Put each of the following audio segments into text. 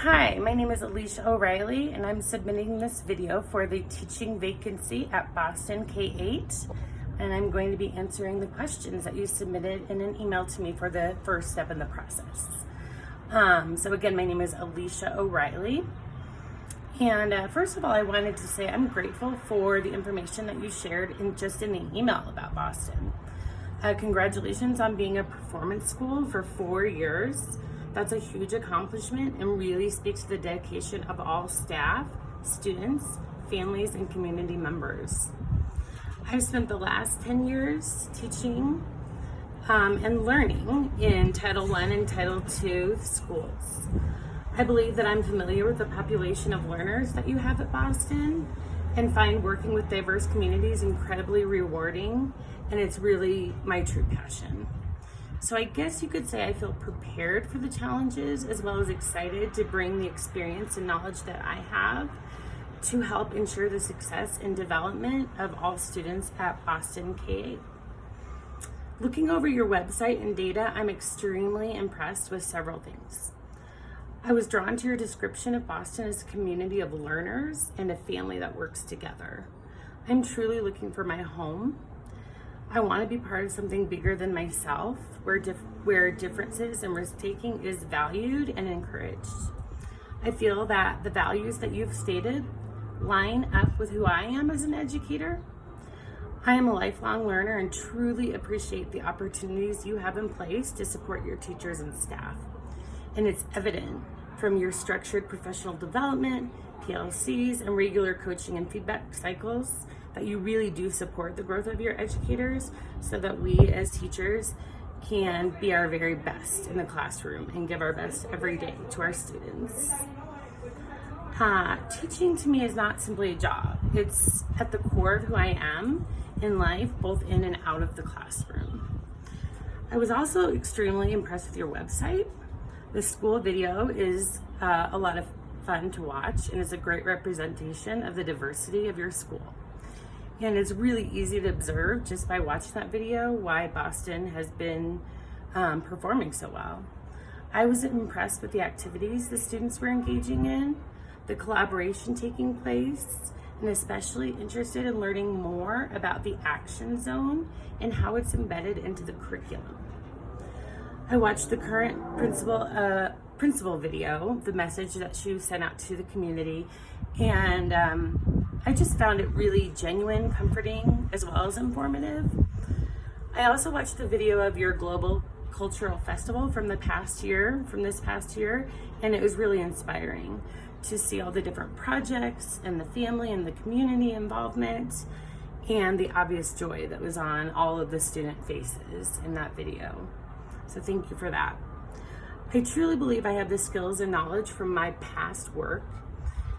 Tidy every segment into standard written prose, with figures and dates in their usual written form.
Hi, my name is Alicia O'Reilly, and I'm submitting this video for the teaching vacancy at Boston K-8, and I'm going to be answering the questions that you submitted in an email to me for the first step in the process. So again, my name is Alicia O'Reilly, and first of all, I wanted to say I'm grateful for the information that you shared in the email about Boston. Congratulations on being a performance school for 4 years. That's a huge accomplishment and really speaks to the dedication of all staff, students, families, and community members. I've spent the last 10 years teaching and learning in Title I and Title II schools. I believe that I'm familiar with the population of learners that you have at Boston and find working with diverse communities incredibly rewarding, and it's really my true passion. So I guess you could say I feel prepared for the challenges as well as excited to bring the experience and knowledge that I have to help ensure the success and development of all students at Boston K-8. Looking over your website and data, I'm extremely impressed with several things. I was drawn to your description of Boston as a community of learners and a family that works together. I'm truly looking for my home. I want to be part of something bigger than myself, where differences and risk-taking is valued and encouraged. I feel that the values that you've stated line up with who I am as an educator. I am a lifelong learner and truly appreciate the opportunities you have in place to support your teachers and staff. And it's evident from your structured professional development, PLCs, and regular coaching and feedback cycles that you really do support the growth of your educators so that we as teachers can be our very best in the classroom and give our best every day to our students. Teaching to me is not simply a job. It's at the core of who I am in life, both in and out of the classroom. I was also extremely impressed with your website. The school video is a lot of fun to watch and is a great representation of the diversity of your school. And it's really easy to observe just by watching that video why Boston has been performing so well. I was impressed with the activities the students were engaging in, the collaboration taking place, and especially interested in learning more about the action zone and how it's embedded into the curriculum. I watched the current principal video, the message that she sent out to the community, and I just found it really genuine, comforting, as well as informative. I also watched the video of your global cultural festival from this past year, and it was really inspiring to see all the different projects and the family and the community involvement and the obvious joy that was on all of the student faces in that video. So thank you for that. I truly believe I have the skills and knowledge from my past work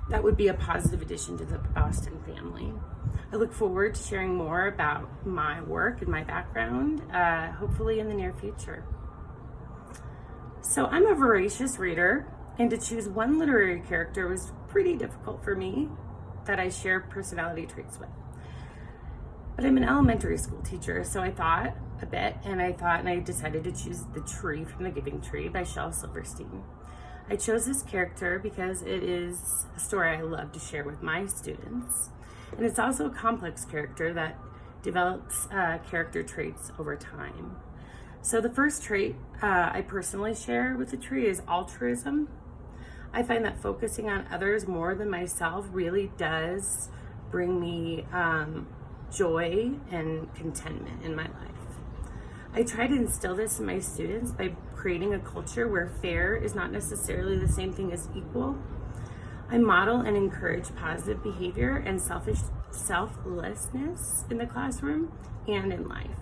that would be a positive addition to the Boston family. I look forward to sharing more about my work and my background, hopefully in the near future. So I'm a voracious reader, and to choose one literary character was pretty difficult for me that I share personality traits with. But I'm an elementary school teacher, so I thought a bit, and I decided to choose The Tree from the Giving Tree by Shel Silverstein. I chose this character because it is a story I love to share with my students, and it's also a complex character that develops character traits over time. So the first trait I personally share with the tree is altruism. I find that focusing on others more than myself really does bring me joy and contentment in my life. I try to instill this in my students by creating a culture where fair is not necessarily the same thing as equal. I model and encourage positive behavior and selflessness in the classroom and in life.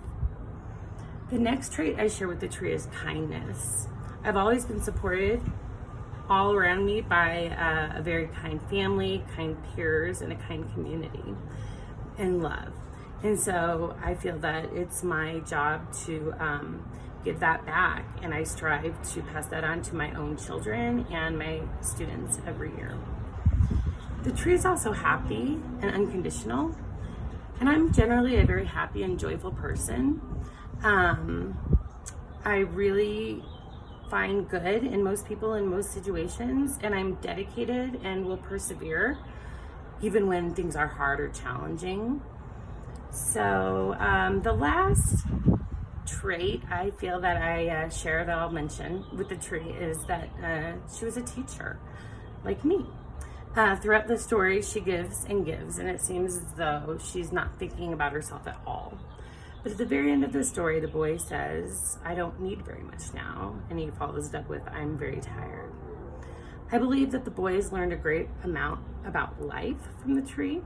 The next trait I share with the tree is kindness. I've always been supported all around me by a very kind family, kind peers, and a kind community, and love. And so I feel that it's my job to give that back, and I strive to pass that on to my own children and my students every year. The tree is also happy and unconditional, and I'm generally a very happy and joyful person. I really find good in most people in most situations, and I'm dedicated and will persevere even when things are hard or challenging. So the last trait I feel that I share that I'll mention with the tree is that she was a teacher like me. Throughout the story, she gives and gives, and it seems as though she's not thinking about herself at all. But at the very end of the story, the boy says, "I don't need very much now," and he follows it up with, "I'm very tired." I believe that the boy has learned a great amount about life from the tree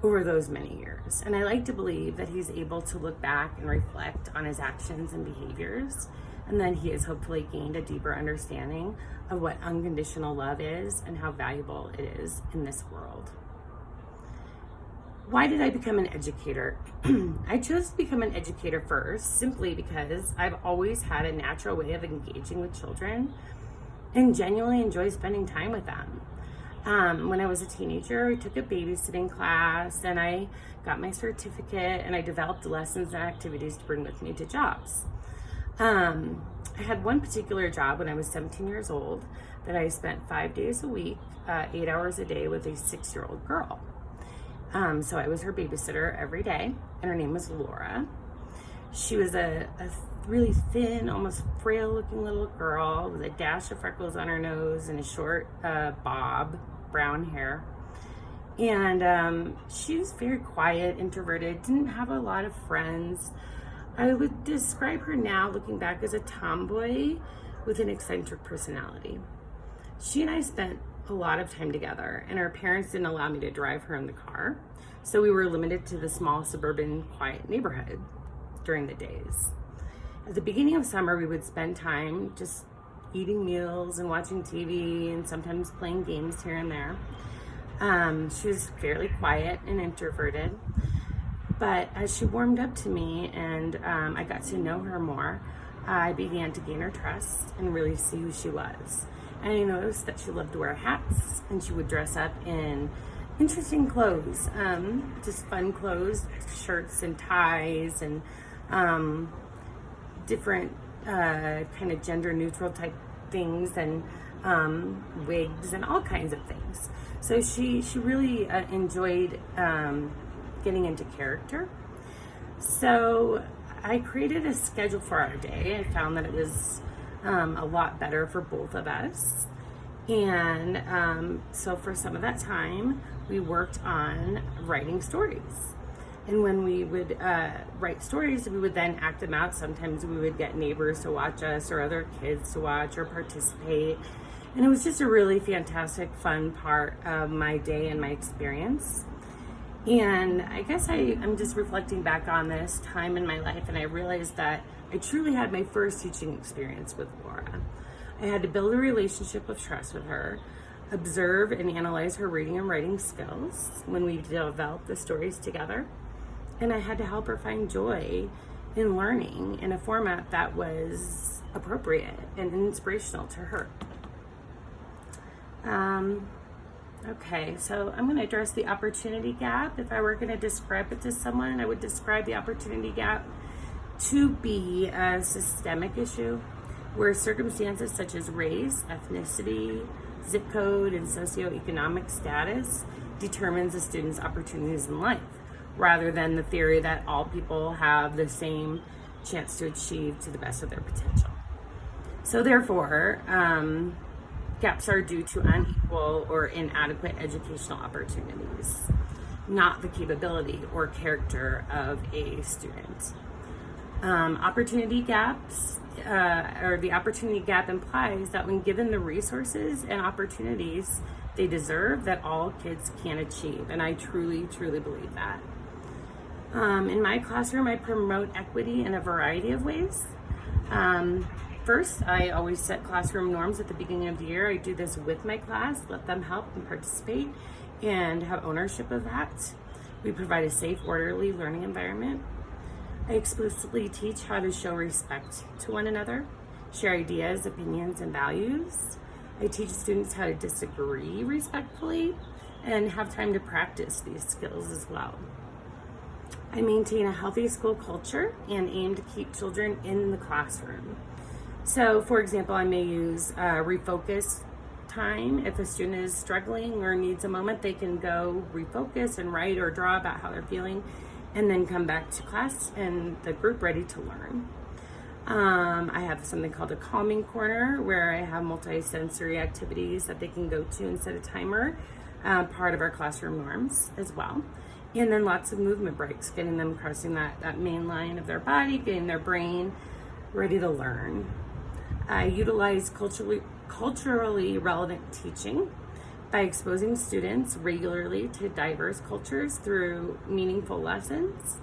over those many years. And I like to believe that he's able to look back and reflect on his actions and behaviors, and then he has hopefully gained a deeper understanding of what unconditional love is and how valuable it is in this world. Why did I become an educator? I chose to become an educator first simply because I've always had a natural way of engaging with children and genuinely enjoy spending time with them. When I was a teenager, I took a babysitting class and I got my certificate, and I developed lessons and activities to bring with me to jobs. I had one particular job when I was 17 years old that I spent 5 days a week, 8 hours a day with a 6-year-old girl. So I was her babysitter every day, and her name was Laura. She was a really thin, almost frail looking little girl with a dash of freckles on her nose and a short bob, brown hair. And she was very quiet, introverted, didn't have a lot of friends. I would describe her now, looking back, as a tomboy with an eccentric personality. She and I spent a lot of time together, and her parents didn't allow me to drive her in the car, so we were limited to the small suburban quiet neighborhood during the days. At the beginning of summer, we would spend time just eating meals and watching TV and sometimes playing games here and there. She was fairly quiet and introverted, but as she warmed up to me and I got to know her more, I began to gain her trust and really see who she was. And I noticed that she loved to wear hats, and she would dress up in interesting clothes, just fun clothes, shirts and ties, and different kind of gender neutral type things, and wigs and all kinds of things. So she really enjoyed getting into character. So I created a schedule for our day. I found that it was a lot better for both of us. And so for some of that time, we worked on writing stories. And when we would write stories, we would then act them out. Sometimes we would get neighbors to watch us or other kids to watch or participate. And it was just a really fantastic, fun part of my day and my experience. And I guess I'm just reflecting back on this time in my life, and I realized that I truly had my first teaching experience with Laura. I had to build a relationship of trust with her, observe and analyze her reading and writing skills when we developed the stories together, and I had to help her find joy in learning in a format that was appropriate and inspirational to her. Okay, so I'm going to address the opportunity gap. If I were going to describe it to someone, I would describe the opportunity gap to be a systemic issue where circumstances such as race, ethnicity, zip code, and socioeconomic status determines a student's opportunities in life, rather than the theory that all people have the same chance to achieve to the best of their potential. So therefore, gaps are due to unequal or inadequate educational opportunities, not the capability or character of a student. Opportunity gaps, or the opportunity gap implies that when given the resources and opportunities they deserve, that all kids can achieve. And I truly, truly believe that. In my classroom, I promote equity in a variety of ways. First, I always set classroom norms at the beginning of the year. I do this with my class, let them help and participate and have ownership of that. We provide a safe, orderly learning environment. I explicitly teach how to show respect to one another, share ideas, opinions, and values. I teach students how to disagree respectfully and have time to practice these skills as well. I maintain a healthy school culture and aim to keep children in the classroom. So for example, I may use refocus time. If a student is struggling or needs a moment, they can go refocus and write or draw about how they're feeling, and then come back to class and the group ready to learn. I have something called a calming corner where I have multi-sensory activities that they can go to and set a timer, part of our classroom norms as well. And then lots of movement breaks, getting them crossing that main line of their body, getting their brain ready to learn. I utilize culturally relevant teaching by exposing students regularly to diverse cultures through meaningful lessons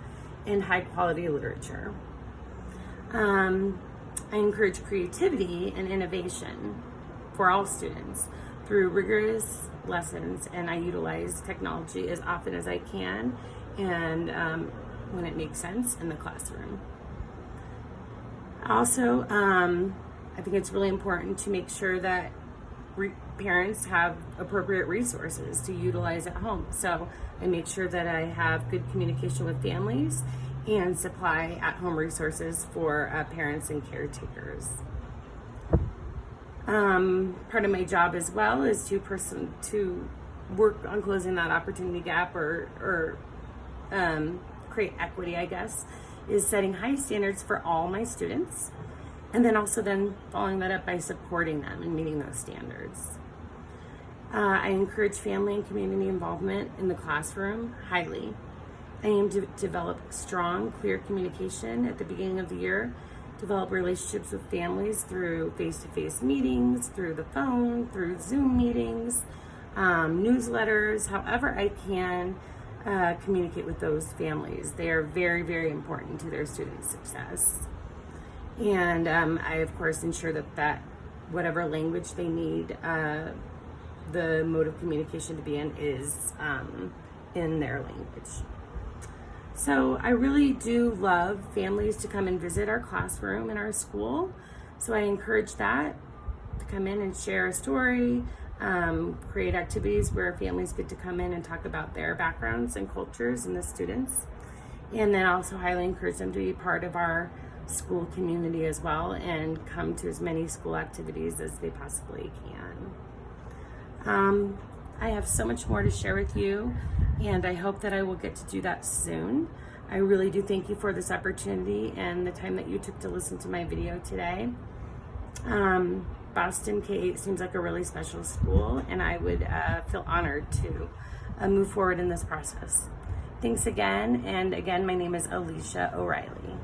and high quality literature. I encourage creativity and innovation for all students through rigorous lessons, and I utilize technology as often as I can and when it makes sense in the classroom. Also, I think it's really important to make sure that parents have appropriate resources to utilize at home. So I make sure that I have good communication with families and supply at-home resources for parents and caretakers. Part of my job as well is to work on closing that opportunity gap or create equity, I guess, is setting high standards for all my students, and then also following that up by supporting them and meeting those standards. I encourage family and community involvement in the classroom highly. I aim to develop strong, clear communication at the beginning of the year, develop relationships with families through face-to-face meetings, through the phone, through Zoom meetings, newsletters, however I can communicate with those families. They are very, very important to their students' success. And I, of course, ensure that whatever language they need, the mode of communication to be in is in their language. So I really do love families to come and visit our classroom in our school. So I encourage that, to come in and share a story, create activities where families get to come in and talk about their backgrounds and cultures and the students. And then also highly encourage them to be part of our school community as well and come to as many school activities as they possibly can. I have so much more to share with you, and I hope that I will get to do that soon. I really do thank you for this opportunity and the time that you took to listen to my video today. Boston K-8 seems like a really special school, and I would feel honored to move forward in this process. Thanks again, and again, my name is Alicia O'Reilly.